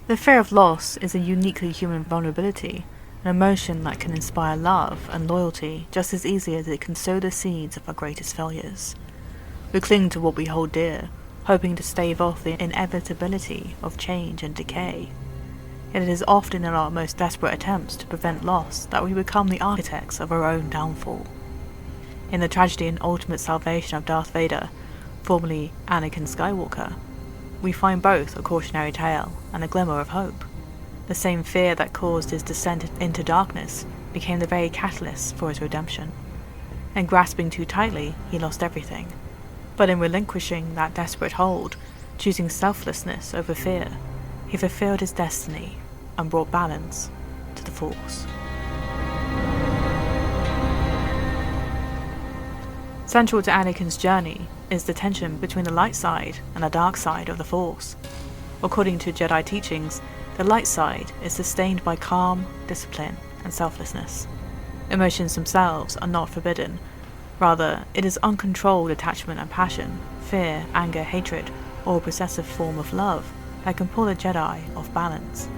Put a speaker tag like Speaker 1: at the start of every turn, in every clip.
Speaker 1: The fear of loss is a uniquely human vulnerability, an emotion that can inspire love and loyalty just as easily as it can sow the seeds of our greatest failures. We cling to what we hold dear, hoping to stave off the inevitability of change and decay. Yet it is often in our most desperate attempts to prevent loss that we become the architects of our own downfall. In the tragedy and ultimate salvation of Darth Vader, formerly Anakin Skywalker, we find both a cautionary tale and a glimmer of hope. The same fear that caused his descent into darkness became the very catalyst for his redemption. And grasping too tightly, he lost everything. But in relinquishing that desperate hold, choosing selflessness over fear, he fulfilled his destiny and brought balance to the Force. Central to Anakin's journey is the tension between the light side and the dark side of the Force. According to Jedi teachings, the light side is sustained by calm, discipline, and selflessness. Emotions themselves are not forbidden. Rather, it is uncontrolled attachment and passion, fear, anger, hatred, or a possessive form of love that can pull a Jedi off balance.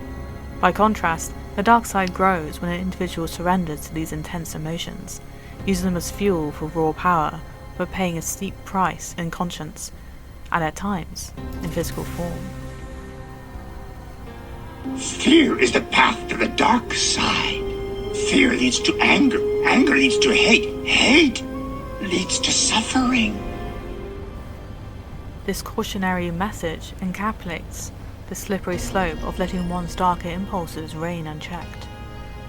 Speaker 1: By contrast, the dark side grows when an individual surrenders to these intense emotions, using them as fuel for raw power, but paying a steep price in conscience, and at times, in physical form.
Speaker 2: Fear is the path to the dark side. Fear leads to anger. Anger leads to hate. Hate leads to suffering.
Speaker 1: This cautionary message encapsulates the slippery slope of letting one's darker impulses reign unchecked.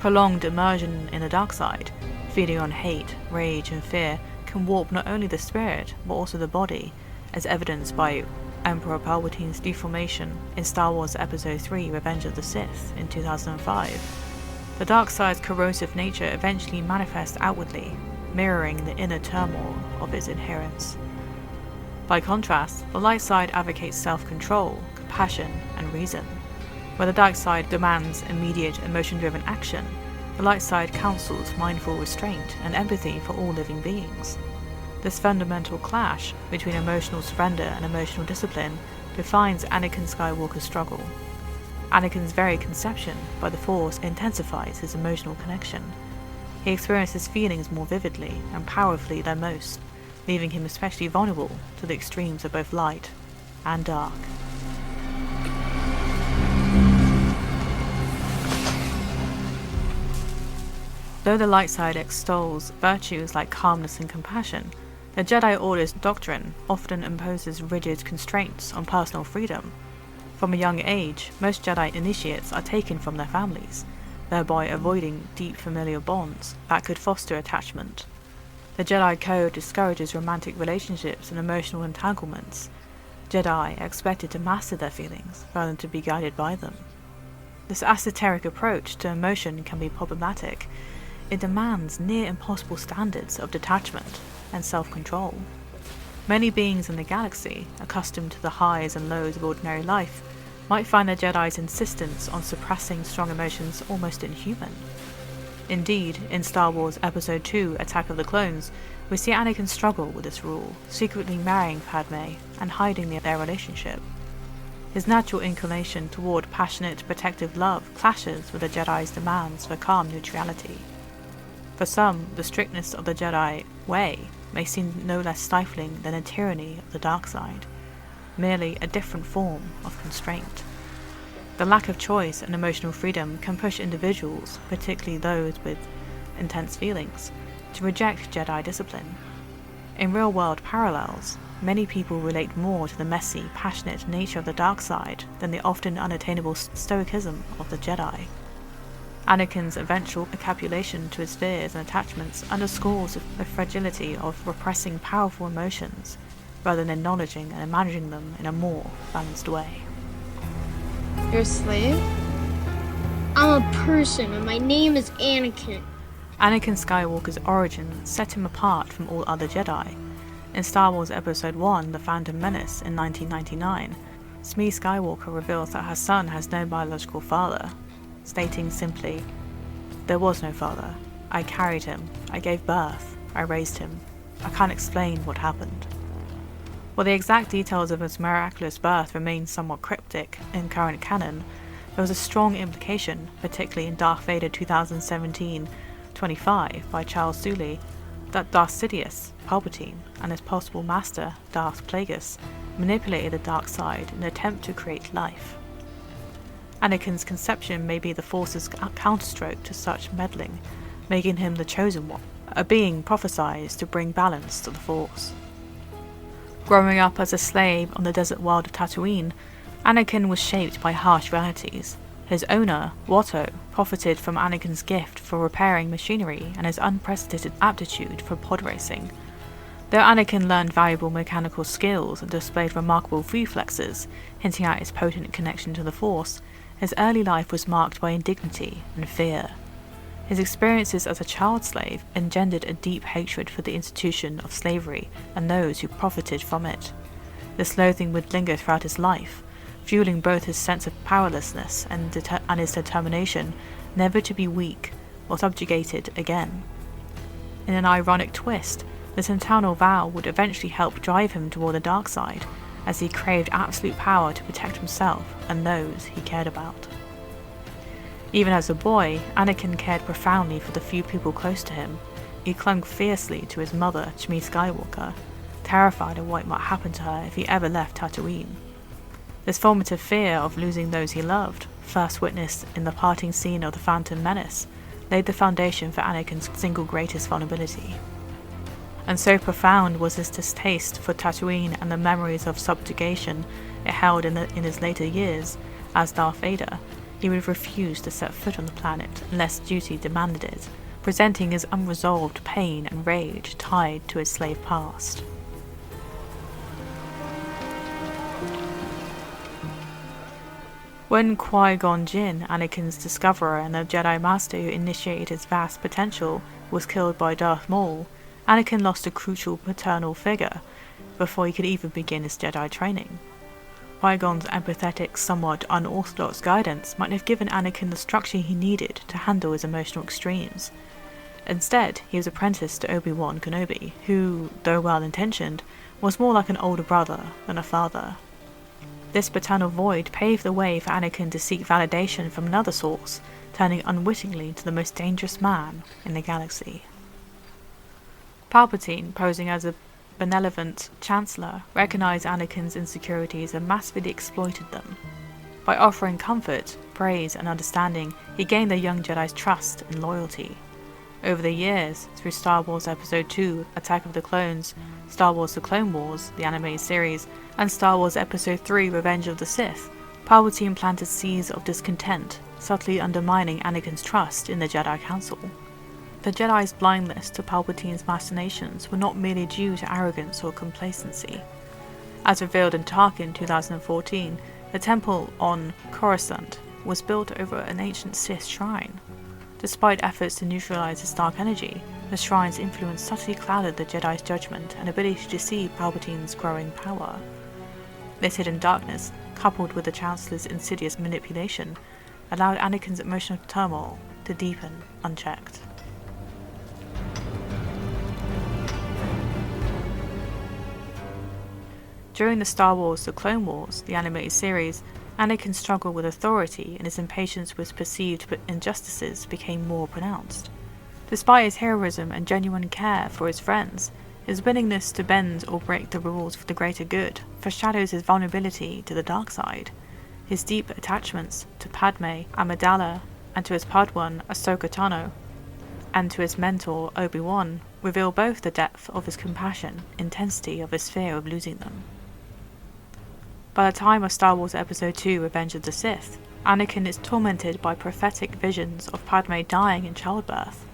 Speaker 1: Prolonged immersion in the dark side, feeding on hate, rage, and fear, can warp not only the spirit, but also the body, as evidenced by Emperor Palpatine's deformation in Star Wars Episode 3 Revenge of the Sith in 2005. The dark side's corrosive nature eventually manifests outwardly, mirroring the inner turmoil of its adherents. By contrast, the light side advocates self-control, compassion, and reason. Where the dark side demands immediate emotion-driven action, the light side counsels mindful restraint and empathy for all living beings. This fundamental clash between emotional surrender and emotional discipline defines Anakin Skywalker's struggle. Anakin's very conception by the Force intensifies his emotional connection. He experiences feelings more vividly and powerfully than most, leaving him especially vulnerable to the extremes of both light and dark. Though the light side extols virtues like calmness and compassion, the Jedi Order's doctrine often imposes rigid constraints on personal freedom. From a young age, most Jedi initiates are taken from their families, thereby avoiding deep familial bonds that could foster attachment. The Jedi Code discourages romantic relationships and emotional entanglements. Jedi are expected to master their feelings rather than to be guided by them. This esoteric approach to emotion can be problematic. It demands near impossible standards of detachment and self-control. Many beings in the galaxy, accustomed to the highs and lows of ordinary life, might find the Jedi's insistence on suppressing strong emotions almost inhuman. Indeed, in Star Wars Episode 2 Attack of the Clones, we see Anakin struggle with this rule, secretly marrying Padme and hiding their relationship. His natural inclination toward passionate, protective love clashes with the Jedi's demands for calm neutrality. For some, the strictness of the Jedi way may seem no less stifling than the tyranny of the dark side, merely a different form of constraint. The lack of choice and emotional freedom can push individuals, particularly those with intense feelings, to reject Jedi discipline. In real-world parallels, many people relate more to the messy, passionate nature of the dark side than the often unattainable stoicism of the Jedi. Anakin's eventual capitulation to his fears and attachments underscores the fragility of repressing powerful emotions, rather than acknowledging and managing them in a more balanced way.
Speaker 3: You're a slave? I'm a person, and my name is Anakin.
Speaker 1: Anakin Skywalker's origin set him apart from all other Jedi. In Star Wars Episode 1, The Phantom Menace in 1999, Shmi Skywalker reveals that her son has no biological father, stating simply, "There was no father. I carried him. I gave birth. I raised him. I can't explain what happened." While the exact details of his miraculous birth remain somewhat cryptic in current canon, There was a strong implication, particularly in Darth Vader 2017-25 by Charles Soule, that Darth Sidious, Palpatine, and his possible master, Darth Plagueis, manipulated the dark side in an attempt to create life. Anakin's conception may be the Force's counterstroke to such meddling, making him the Chosen One, a being prophesied to bring balance to the Force. Growing up as a slave on the desert world of Tatooine, Anakin was shaped by harsh realities. His owner, Watto, profited from Anakin's gift for repairing machinery and his unprecedented aptitude for pod racing. Though Anakin learned valuable mechanical skills and displayed remarkable reflexes, hinting at his potent connection to the Force, his early life was marked by indignity and fear. His experiences as a child slave engendered a deep hatred for the institution of slavery and those who profited from it. This loathing would linger throughout his life, fueling both his sense of powerlessness and his determination never to be weak or subjugated again. In an ironic twist, this internal vow would eventually help drive him toward the dark side, as he craved absolute power to protect himself and those he cared about. Even as a boy, Anakin cared profoundly for the few people close to him. He clung fiercely to his mother, Shmi Skywalker, terrified of what might happen to her if he ever left Tatooine. This formative fear of losing those he loved, first witnessed in the parting scene of The Phantom Menace, laid the foundation for Anakin's single greatest vulnerability. And so profound was his distaste for Tatooine and the memories of subjugation it held in his later years as Darth Vader, he would refuse to set foot on the planet unless duty demanded it, presenting his unresolved pain and rage tied to his slave past. When Qui-Gon Jinn, Anakin's discoverer and the Jedi Master who initiated his vast potential, was killed by Darth Maul, Anakin lost a crucial paternal figure before he could even begin his Jedi training. Qui-Gon's empathetic, somewhat unorthodox guidance might have given Anakin the structure he needed to handle his emotional extremes. Instead, he was apprenticed to Obi-Wan Kenobi, who, though well-intentioned, was more like an older brother than a father. This paternal void paved the way for Anakin to seek validation from another source, turning unwittingly to the most dangerous man in the galaxy. Palpatine, posing as a benevolent chancellor, recognized Anakin's insecurities and massively exploited them. By offering comfort, praise, and understanding, he gained the young Jedi's trust and loyalty. Over the years, through Star Wars Episode II, Attack of the Clones, Star Wars The Clone Wars, the animated series, and Star Wars Episode III, Revenge of the Sith, Palpatine planted seeds of discontent, subtly undermining Anakin's trust in the Jedi Council. The Jedi's blindness to Palpatine's machinations were not merely due to arrogance or complacency. As revealed in Tarkin 2014, the temple on Coruscant was built over an ancient Sith shrine. Despite efforts to neutralize its dark energy, the shrine's influence subtly clouded the Jedi's judgment and ability to see Palpatine's growing power. This hidden darkness, coupled with the Chancellor's insidious manipulation, allowed Anakin's emotional turmoil to deepen unchecked. During the Star Wars The Clone Wars, the animated series, Anakin struggled with authority and his impatience with perceived injustices became more pronounced. Despite his heroism and genuine care for his friends, his willingness to bend or break the rules for the greater good foreshadows his vulnerability to the dark side. His deep attachments to Padme Amidala and to his Padawan Ahsoka Tano and to his mentor Obi-Wan reveal both the depth of his compassion, intensity of his fear of losing them. By the time of Star Wars Episode II, Revenge of the Sith, Anakin is tormented by prophetic visions of Padme dying in childbirth.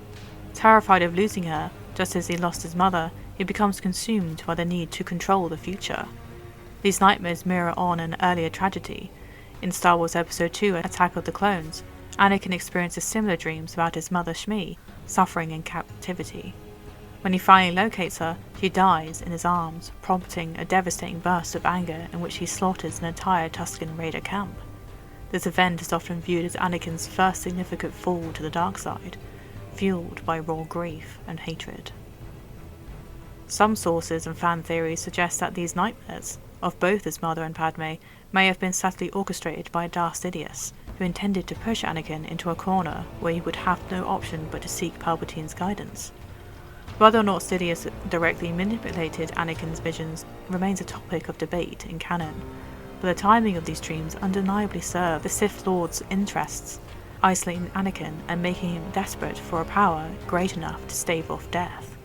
Speaker 1: Terrified of losing her, just as he lost his mother, he becomes consumed by the need to control the future. These nightmares mirror on an earlier tragedy. In Star Wars Episode II, Attack of the Clones, Anakin experiences similar dreams about his mother Shmi, suffering in captivity. When he finally locates her, she dies in his arms, prompting a devastating burst of anger in which he slaughters an entire Tusken Raider camp. This event is often viewed as Anakin's first significant fall to the dark side, fueled by raw grief and hatred. Some sources and fan theories suggest that these nightmares, of both his mother and Padme, may have been subtly orchestrated by Darth Sidious, who intended to push Anakin into a corner where he would have no option but to seek Palpatine's guidance. Whether or not Sidious directly manipulated Anakin's visions remains a topic of debate in canon, but the timing of these dreams undeniably served the Sith Lord's interests, isolating Anakin and making him desperate for a power great enough to stave off death.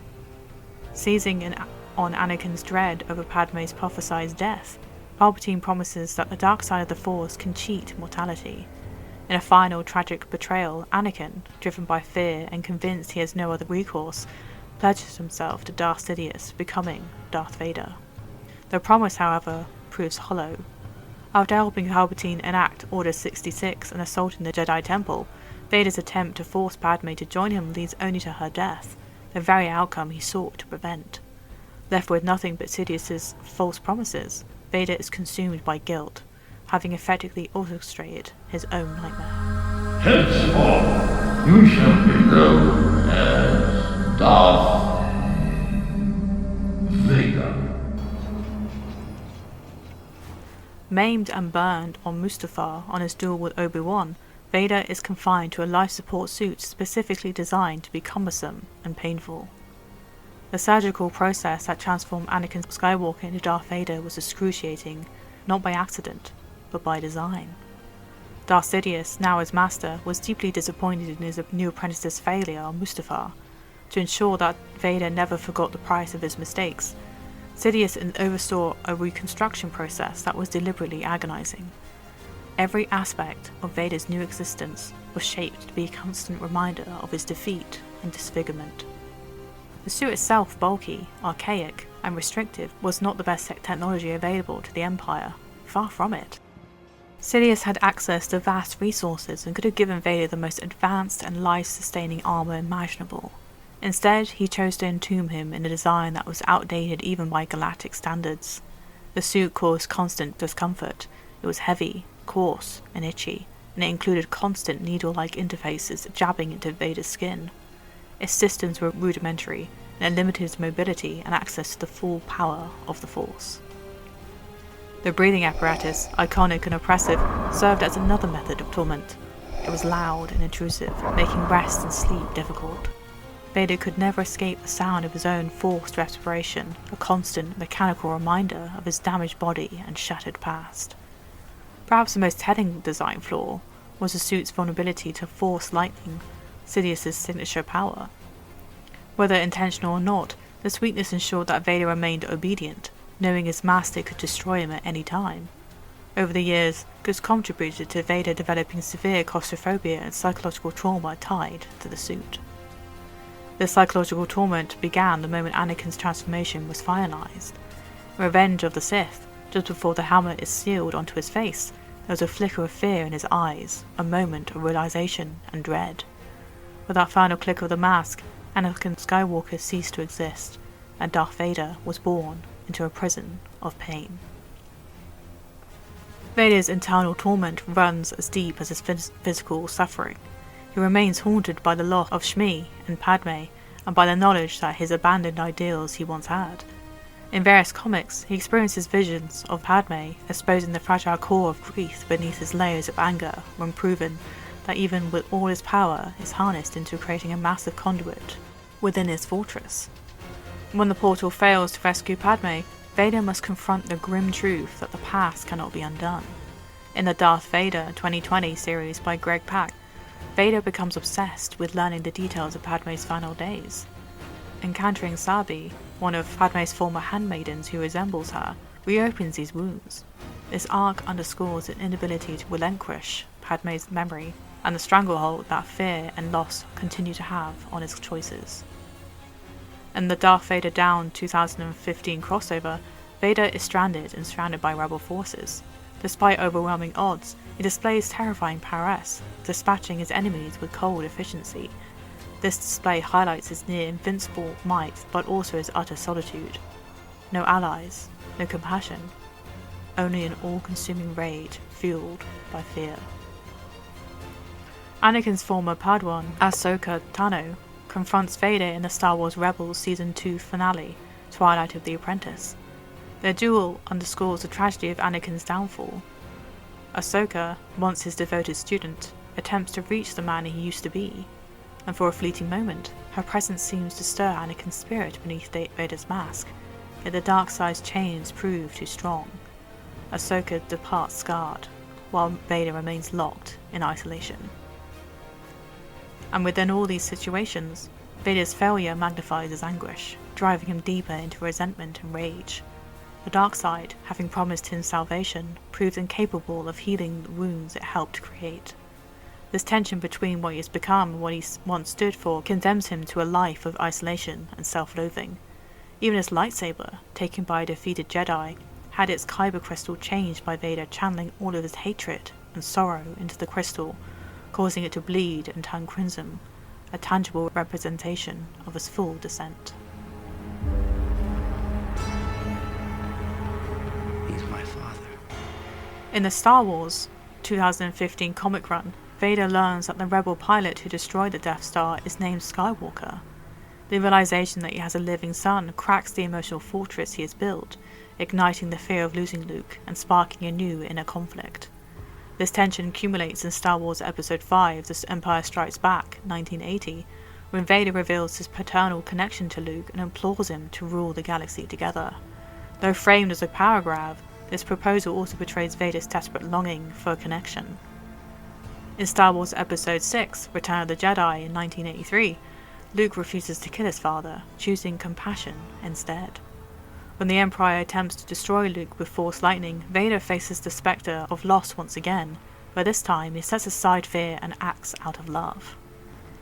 Speaker 1: Seizing on Anakin's dread over Padme's prophesied death, Palpatine promises that the dark side of the Force can cheat mortality. In a final tragic betrayal, Anakin, driven by fear and convinced he has no other recourse, pledges himself to Darth Sidious, becoming Darth Vader. The promise, however, proves hollow. After helping Palpatine enact Order 66 and assaulting the Jedi Temple, Vader's attempt to force Padme to join him leads only to her death, the very outcome he sought to prevent. Left with nothing but Sidious's false promises, Vader is consumed by guilt, having effectively orchestrated his own nightmare.
Speaker 4: Henceforth, you shall be known as Darth Vader.
Speaker 1: Maimed and burned on Mustafar on his duel with Obi-Wan, Vader is confined to a life support suit specifically designed to be cumbersome and painful. The surgical process that transformed Anakin Skywalker into Darth Vader was excruciating, not by accident, but by design. Darth Sidious, now his master, was deeply disappointed in his new apprentice's failure on Mustafar. To ensure that Vader never forgot the price of his mistakes, Sidious oversaw a reconstruction process that was deliberately agonizing. Every aspect of Vader's new existence was shaped to be a constant reminder of his defeat and disfigurement. The suit itself, bulky, archaic, and restrictive, was not the best technology available to the Empire. Far from it. Sidious had access to vast resources and could have given Vader the most advanced and life-sustaining armor imaginable. Instead, he chose to entomb him in a design that was outdated even by galactic standards. The suit caused constant discomfort. It was heavy, coarse, and itchy, and it included constant needle-like interfaces jabbing into Vader's skin. Its systems were rudimentary, and it limited his mobility and access to the full power of the Force. The breathing apparatus, iconic and oppressive, served as another method of torment. It was loud and intrusive, making rest and sleep difficult. Vader could never escape the sound of his own forced respiration, a constant mechanical reminder of his damaged body and shattered past. Perhaps the most telling design flaw was the suit's vulnerability to Force lightning, Sidious's signature power. Whether intentional or not, this weakness ensured that Vader remained obedient, knowing his master could destroy him at any time. Over the years, this contributed to Vader developing severe claustrophobia and psychological trauma tied to the suit. This psychological torment began the moment Anakin's transformation was finalized. In Revenge of the Sith, just before the helmet is sealed onto his face, there was a flicker of fear in his eyes, a moment of realization and dread. With that final click of the mask, Anakin Skywalker ceased to exist, and Darth Vader was born into a prison of pain. Vader's internal torment runs as deep as his physical suffering. He remains haunted by the loss of Shmi and Padme, and by the knowledge that his abandoned ideals he once had. In various comics, he experiences visions of Padme exposing the fragile core of grief beneath his layers of anger when proven that even with all his power is harnessed into creating a massive conduit within his fortress. When the portal fails to rescue Padme, Vader must confront the grim truth that the past cannot be undone. In the Darth Vader 2020 series by Greg Pak, Vader becomes obsessed with learning the details of Padme's final days. Encountering Sabi, one of Padme's former handmaidens who resembles her, reopens these wounds. This arc underscores an inability to relinquish Padme's memory and the stranglehold that fear and loss continue to have on his choices. In the Darth Vader Down 2015 crossover, Vader is stranded and surrounded by rebel forces. Despite overwhelming odds, he displays terrifying prowess, dispatching his enemies with cold efficiency. This display highlights his near invincible might, but also his utter solitude. No allies, no compassion, only an all-consuming rage fueled by fear. Anakin's former Padawan, Ahsoka Tano, confronts Vader in the Star Wars Rebels Season 2 finale, Twilight of the Apprentice. Their duel underscores the tragedy of Anakin's downfall. Ahsoka, once his devoted student, attempts to reach the man he used to be, and for a fleeting moment, her presence seems to stir Anakin's spirit beneath Vader's mask, yet the dark side's chains prove too strong. Ahsoka departs scarred, while Vader remains locked in isolation. And within all these situations, Vader's failure magnifies his anguish, driving him deeper into resentment and rage. The dark side, having promised him salvation, proves incapable of healing the wounds it helped create. This tension between what he has become and what he once stood for condemns him to a life of isolation and self-loathing. Even his lightsaber, taken by a defeated Jedi, had its kyber crystal changed by Vader channeling all of his hatred and sorrow into the crystal, causing it to bleed and turn crimson, a tangible representation of his full descent.
Speaker 5: He's my father.
Speaker 1: In the Star Wars 2015 comic run, Vader learns that the rebel pilot who destroyed the Death Star is named Skywalker. The realization that he has a living son cracks the emotional fortress he has built, igniting the fear of losing Luke and sparking a new inner conflict. This tension accumulates in Star Wars Episode 5, The Empire Strikes Back, 1980, when Vader reveals his paternal connection to Luke and implores him to rule the galaxy together. Though framed as a power grab, this proposal also portrays Vader's desperate longing for a connection. In Star Wars Episode 6, Return of the Jedi in 1983, Luke refuses to kill his father, choosing compassion instead. When the Empire attempts to destroy Luke with Force lightning, Vader faces the spectre of loss once again, but this time he sets aside fear and acts out of love.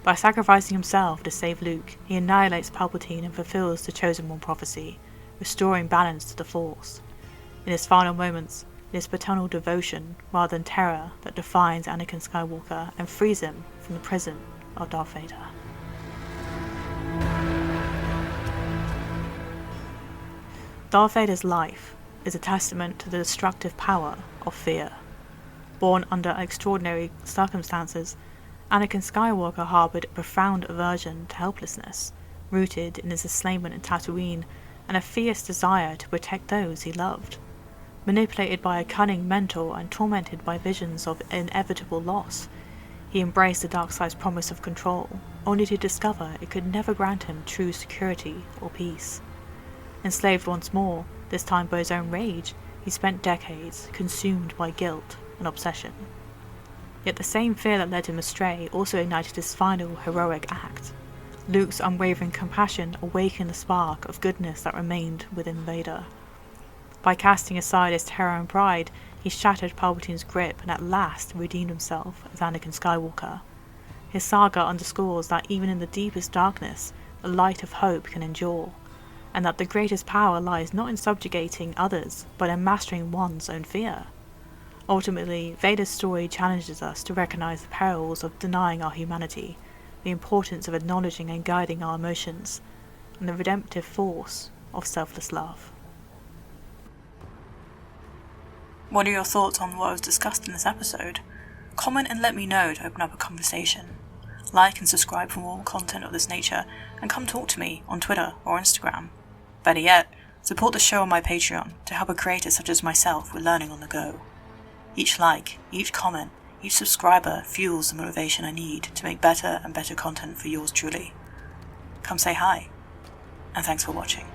Speaker 1: By sacrificing himself to save Luke, he annihilates Palpatine and fulfills the Chosen One prophecy, restoring balance to the Force. In his final moments, it is paternal devotion rather than terror that defines Anakin Skywalker and frees him from the prison of Darth Vader. Darth Vader's life is a testament to the destructive power of fear. Born under extraordinary circumstances, Anakin Skywalker harbored a profound aversion to helplessness, rooted in his enslavement in Tatooine and a fierce desire to protect those he loved. Manipulated by a cunning mentor and tormented by visions of inevitable loss, he embraced the dark side's promise of control, only to discover it could never grant him true security or peace. Enslaved once more, this time by his own rage, he spent decades consumed by guilt and obsession. Yet the same fear that led him astray also ignited his final heroic act. Luke's unwavering compassion awakened the spark of goodness that remained within Vader. By casting aside his terror and pride, he shattered Palpatine's grip and at last redeemed himself as Anakin Skywalker. His saga underscores that even in the deepest darkness, the light of hope can endure, and that the greatest power lies not in subjugating others, but in mastering one's own fear. Ultimately, Vader's story challenges us to recognize the perils of denying our humanity, the importance of acknowledging and guiding our emotions, and the redemptive force of selfless love. What are your thoughts on what was discussed in this episode? Comment and let me know to open up a conversation. Like and subscribe for more content of this nature, and come talk to me on Twitter or Instagram. Better yet, support the show on my Patreon to help a creator such as myself with learning on the go. Each like, each comment, each subscriber fuels the motivation I need to make better and better content for yours truly. Come say hi, and thanks for watching.